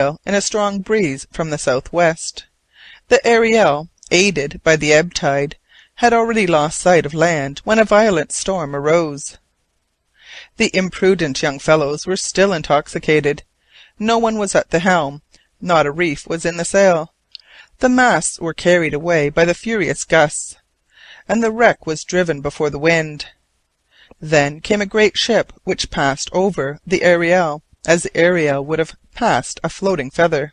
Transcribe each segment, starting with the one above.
in a strong breeze from the south-west. The Ariel, aided by the ebb tide, had already lost sight of land when a violent storm arose. The imprudent young fellows were still intoxicated. No one was at the helm, not a reef was in the sail. The masts were carried away by the furious gusts, and the wreck was driven before the wind. Then came a great ship which passed over the Ariel as the Ariel would have passed a floating feather.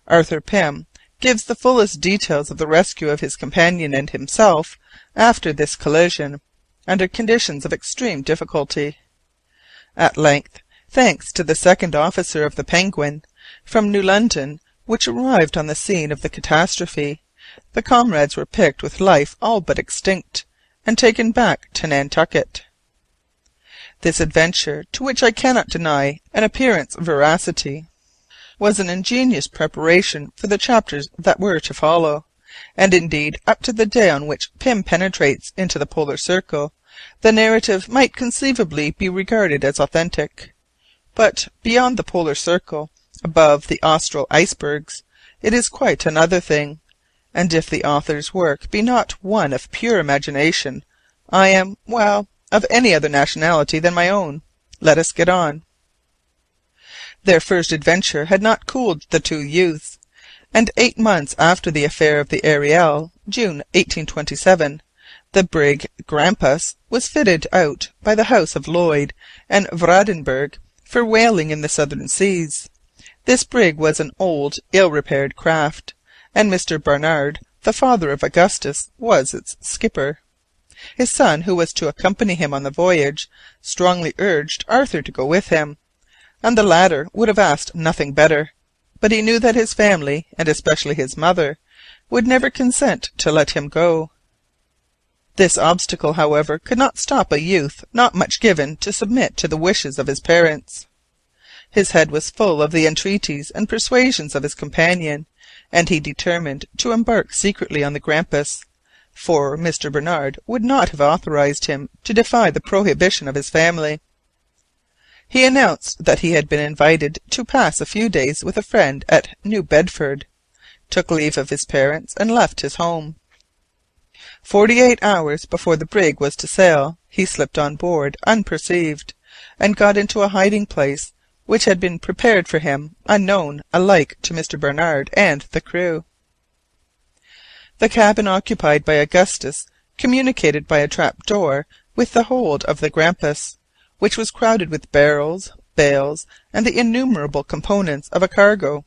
Arthur Pym gives the fullest details of the rescue of his companion and himself after this collision, under conditions of extreme difficulty. At length, thanks to the second officer of the Penguin, from New London, which arrived on the scene of the catastrophe, the comrades were picked with life all but extinct, and taken back to Nantucket. This adventure, to which I cannot deny an appearance of veracity, was an ingenious preparation for the chapters that were to follow, and indeed up to the day on which Pym penetrates into the Polar Circle, the narrative might conceivably be regarded as authentic. But beyond the Polar Circle, above the austral icebergs, it is quite another thing, and if the author's work be not one of pure imagination, I am, well, of any other nationality than my own. Let us get on. Their first adventure had not cooled the two youths, and 8 months after the affair of the Ariel, June 1827, the brig Grampus was fitted out by the house of Lloyd and Vredenburgh for whaling in the southern seas. This brig was an old, ill-repaired craft, and Mr. Barnard, the father of Augustus, was its skipper. His son, who was to accompany him on the voyage, strongly urged Arthur to go with him, and the latter would have asked nothing better, but he knew that his family, and especially his mother, would never consent to let him go. This obstacle, however, could not stop a youth not much given to submit to the wishes of his parents. His head was full of the entreaties and persuasions of his companion, and he determined to embark secretly on the Grampus, for Mr. Barnard would not have authorized him to defy the prohibition of his family. He announced that he had been invited to pass a few days with a friend at New Bedford, took leave of his parents, and left his home. 48 hours before the brig was to sail, he slipped on board unperceived, and got into a hiding-place which had been prepared for him, unknown alike to Mr. Barnard and the crew. The cabin occupied by Augustus communicated by a trap-door with the hold of the Grampus, which was crowded with barrels, bales, and the innumerable components of a cargo.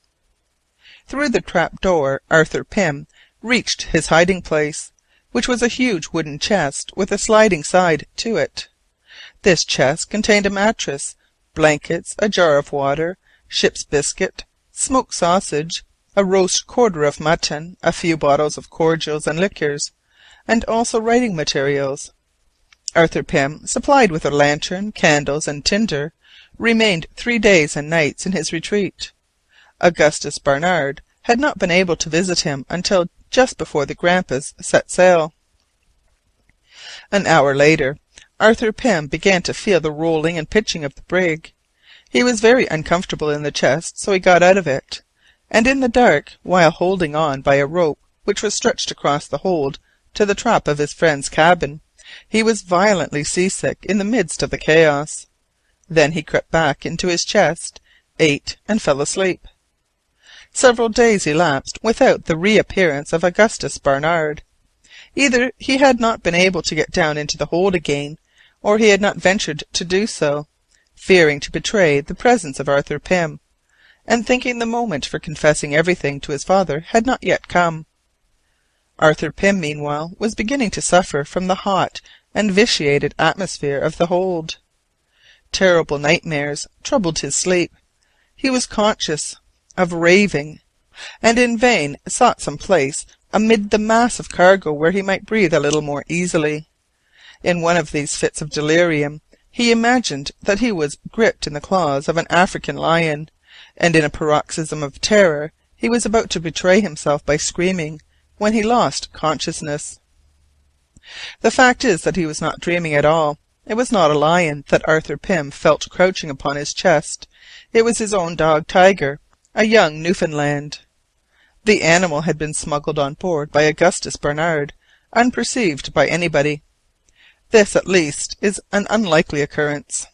Through the trap-door Arthur Pym reached his hiding-place, which was a huge wooden chest with a sliding side to it. This chest contained a mattress, blankets, a jar of water, ship's biscuit, smoked sausage, a roast quarter of mutton, a few bottles of cordials and liquors, and also writing materials. Arthur Pym, supplied with a lantern, candles, and tinder, remained 3 days and nights in his retreat. Augustus Barnard had not been able to visit him until just before the Grampus set sail. An hour later, Arthur Pym began to feel the rolling and pitching of the brig. He was very uncomfortable in the chest, so he got out of it, and in the dark, while holding on by a rope which was stretched across the hold to the trap of his friend's cabin, he was violently seasick in the midst of the chaos. Then he crept back into his chest, ate, and fell asleep. Several days elapsed without the reappearance of Augustus Barnard. Either he had not been able to get down into the hold again, or he had not ventured to do so, fearing to betray the presence of Arthur Pym, and thinking the moment for confessing everything to his father had not yet come. Arthur Pym, meanwhile, was beginning to suffer from the hot and vitiated atmosphere of the hold. Terrible nightmares troubled his sleep. He was conscious of raving, and in vain sought some place amid the mass of cargo where he might breathe a little more easily. In one of these fits of delirium he imagined that he was gripped in the claws of an African lion, and in a paroxysm of terror he was about to betray himself by screaming, when he lost consciousness. The fact is that he was not dreaming at all. It was not a lion that Arthur Pym felt crouching upon his chest. It was his own dog Tiger, a young Newfoundland. The animal had been smuggled on board by Augustus Barnard, unperceived by anybody. This, at least, is an unlikely occurrence.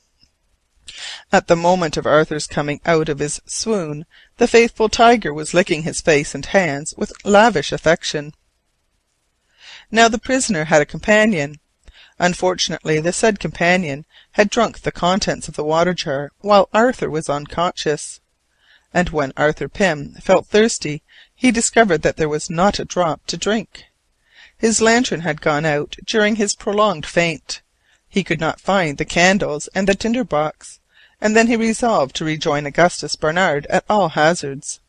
At the moment of Arthur's coming out of his swoon, the faithful Tiger was licking his face and hands with lavish affection. Now the prisoner had a companion. Unfortunately, the said companion had drunk the contents of the water jar while Arthur was unconscious, and when Arthur Pym felt thirsty he discovered that there was not a drop to drink. His lantern had gone out during his prolonged faint. He could not find the candles and the tinder box, and then he resolved to rejoin Augustus Barnard at all hazards.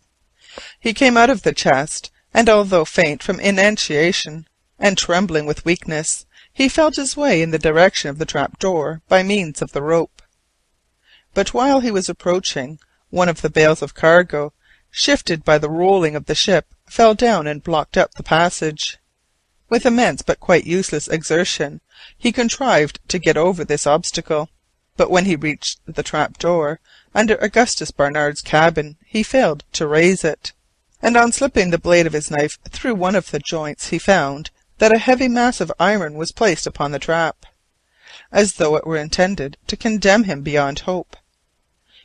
He came out of the chest, and although faint from inanition and trembling with weakness, he felt his way in the direction of the trap-door by means of the rope. But while he was approaching, one of the bales of cargo, shifted by the rolling of the ship, fell down and blocked up the passage. With immense but quite useless exertion he contrived to get over this obstacle, but when he reached the trap-door under Augustus Barnard's cabin he failed to raise it, and on slipping the blade of his knife through one of the joints he found that a heavy mass of iron was placed upon the trap, as though it were intended to condemn him beyond hope.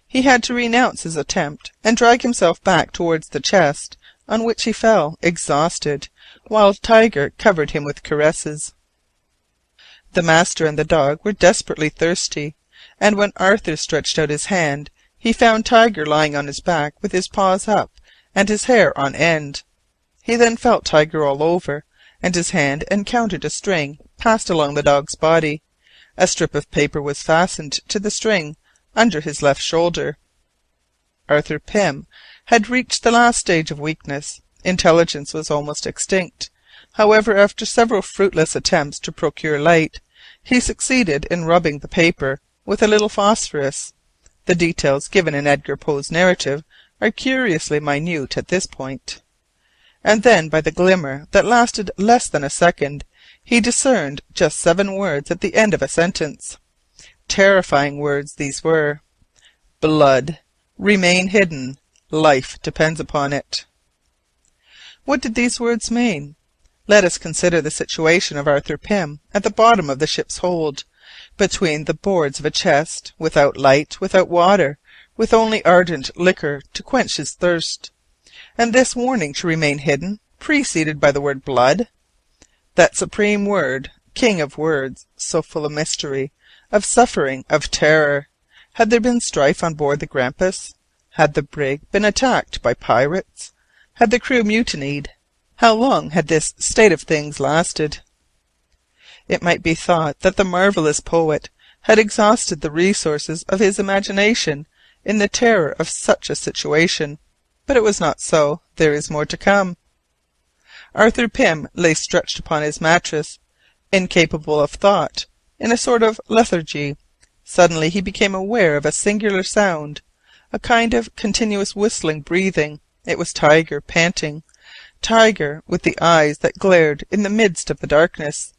He had to renounce his attempt and drag himself back towards the chest, on which he fell exhausted, while Tiger covered him with caresses. The master and the dog were desperately thirsty, and when Arthur stretched out his hand he found Tiger lying on his back with his paws up and his hair on end. He then felt Tiger all over, and his hand encountered a string passed along the dog's body. A strip of paper was fastened to the string under his left shoulder. Arthur Pym had reached the last stage of weakness. Intelligence was almost extinct. However, after several fruitless attempts to procure light, he succeeded in rubbing the paper with a little phosphorus. The details given in Edgar Poe's narrative are curiously minute at this point. And then, by the glimmer that lasted less than a second, he discerned just 7 words at the end of a sentence. Terrifying words these were: "Blood. Remain hidden. Life depends upon it." What did these words mean? Let us consider the situation of Arthur Pym at the bottom of the ship's hold, between the boards of a chest, without light, without water, with only ardent liquor to quench his thirst, and this warning to remain hidden, preceded by the word blood. That supreme word, king of words, so full of mystery, of suffering, of terror. Had there been strife on board the Grampus? Had the brig been attacked by pirates? Had the crew mutinied? How long had this state of things lasted? It might be thought that the marvellous poet had exhausted the resources of his imagination in the terror of such a situation, but it was not so. There is more to come. Arthur Pym lay stretched upon his mattress, incapable of thought, in a sort of lethargy. Suddenly he became aware of a singular sound, a kind of continuous whistling breathing. It was Tiger panting, Tiger with the eyes that glared in the midst of the darkness,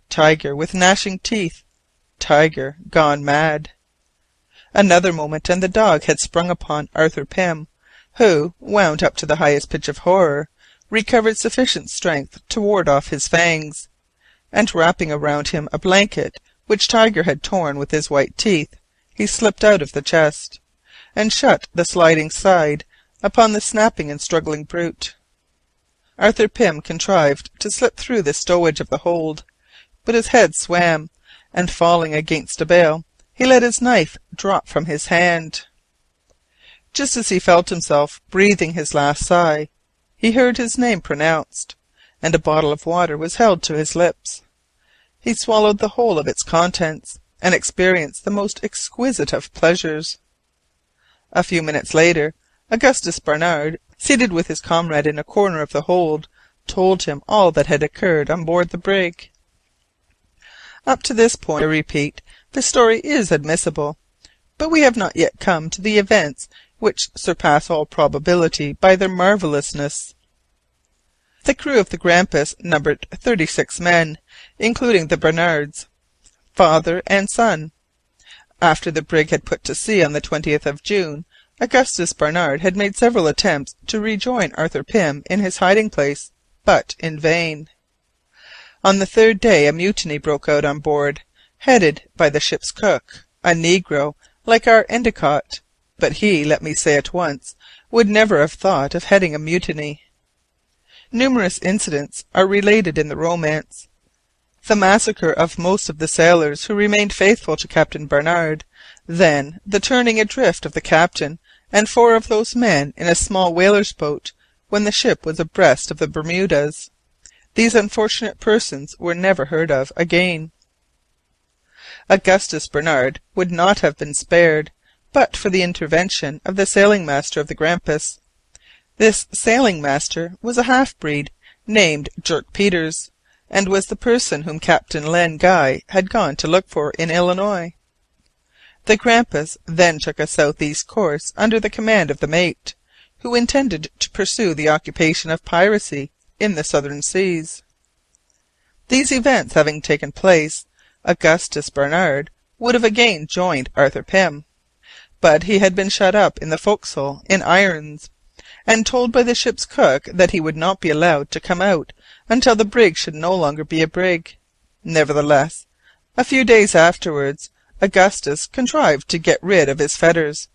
Tiger with gnashing teeth, Tiger gone mad. Another moment and the dog had sprung upon Arthur Pym, who, wound up to the highest pitch of horror, recovered sufficient strength to ward off his fangs, and wrapping around him a blanket which Tiger had torn with his white teeth, he slipped out of the chest, and shut the sliding side upon the snapping and struggling brute. Arthur Pym contrived to slip through the stowage of the hold, but his head swam, and falling against a bale, he let his knife drop from his hand. Just as he felt himself breathing his last sigh, he heard his name pronounced, and a bottle of water was held to his lips. He swallowed the whole of its contents, and experienced the most exquisite of pleasures. A few minutes later, Augustus Barnard, seated with his comrade in a corner of the hold, told him all that had occurred on board the brig. Up to this point, I repeat, the story is admissible, but we have not yet come to the events which surpass all probability by their marvellousness. The crew of the Grampus numbered 36 men, including the Barnards, father and son. After the brig had put to sea on the 20th of June, Augustus Barnard had made several attempts to rejoin Arthur Pym in his hiding place, but in vain. On the third day a mutiny broke out on board, headed by the ship's cook, a negro like our Endicott; but he, let me say at once, would never have thought of heading a mutiny. Numerous incidents are related in the romance. The massacre of most of the sailors who remained faithful to Captain Barnard, then the turning adrift of the captain and 4 of those men in a small whaler's boat when the ship was abreast of the Bermudas. These unfortunate persons were never heard of again. Augustus Barnard would not have been spared but for the intervention of the sailing master of the Grampus. This sailing master was a half-breed named Dirk Peters, and was the person whom Captain Len Guy had gone to look for in Illinois. The Grampus then took a south-east course under the command of the mate, who intended to pursue the occupation of piracy in the southern seas. These events having taken place, Augustus Barnard would have again joined Arthur Pym, but he had been shut up in the forecastle in irons, and told by the ship's cook that he would not be allowed to come out until the brig should no longer be a brig. Nevertheless, a few days afterwards, Augustus contrived to get rid of his fetters,